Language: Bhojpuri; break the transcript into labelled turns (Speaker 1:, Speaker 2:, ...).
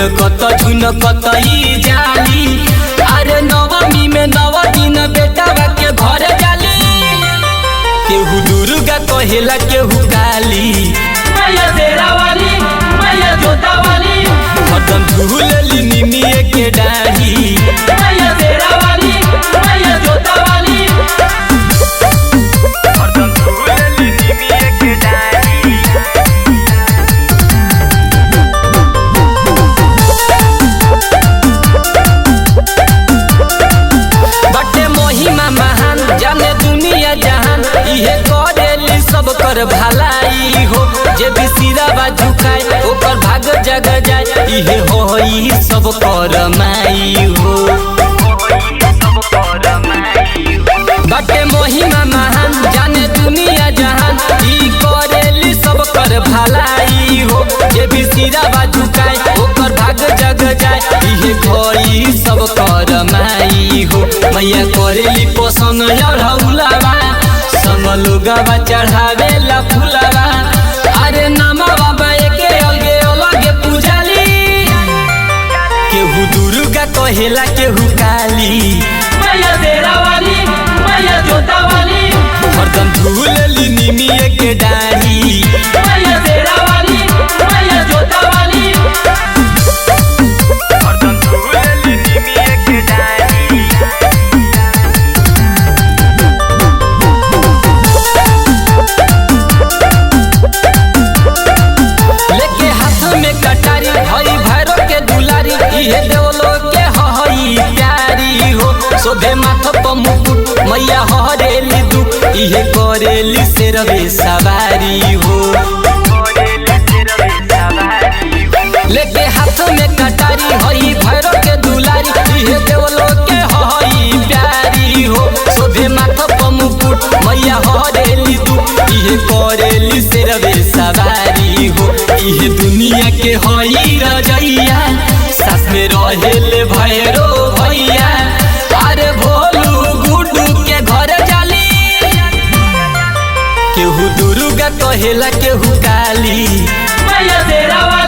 Speaker 1: झुनकत ही जाली। अरे नवमी में 9 दिन बेटा के घर जाली। केहू दुर्गा कहेला केहू काली,
Speaker 2: मैया शेरा वाली मैया जोता वाली,
Speaker 1: हरदम झूलली निमिये के डाढ़ी।
Speaker 2: मैया शेरा वाली मैया जोता वाली,
Speaker 1: हरदम झूलली निमिये के डाढ़ी। बटे महिमा महान जाने दुनिया जहान, इहे करेली सब कर भलाई हो। जे भी सिरावा झुकाए ओकर भाग जग जाए, इहे होई सब कर माई हो। बटे महिमा महान जाने दुनिया जहान, ई करेली सब कर भलाई हो। जे भी सिरावा झुकाए ओकर भाग जग जाए, इहे होई सब कर माई हो। मैया करेली पसंद अढ़ौलावा, संग लोगवा चढ़ावेला फुलावा। अरे नामा बाबा एके अलगे अलगे पूजाली। केहू दुर्गा कहेला केहू काली,
Speaker 2: मैया शेरा वाली मैया जोता वाली,
Speaker 1: हरदम झूलली निमिये के डाढ़ी।
Speaker 2: मैया शेरा वाली मैया जोता वाली,
Speaker 1: हरदम झूलली निमिये के डाढ़ी। लेके हाथ में कटारी हई भैरव के दुलारी, इहे देवलोक के हई प्यारी हो। शोभे माथ पर मुकुट मैया हरेली दुख, इहे करेली शेरवे सवारी हो। लेके हाथ में कटारी हई भैरव के दुलारी, इहे देवलोक के हई प्यारी हो। शोभे माथ पर मुकुट मैया हरेली दुख, इहे करेली शेरवे सवारी हो। इहे दुनिया के हई रजैया, सास में रहेले भैरो भैया। अरे भोलू गुड्डू के घर जाली। केहू दुर्गा कहेला केहू काली,
Speaker 2: मैया शेरा वाली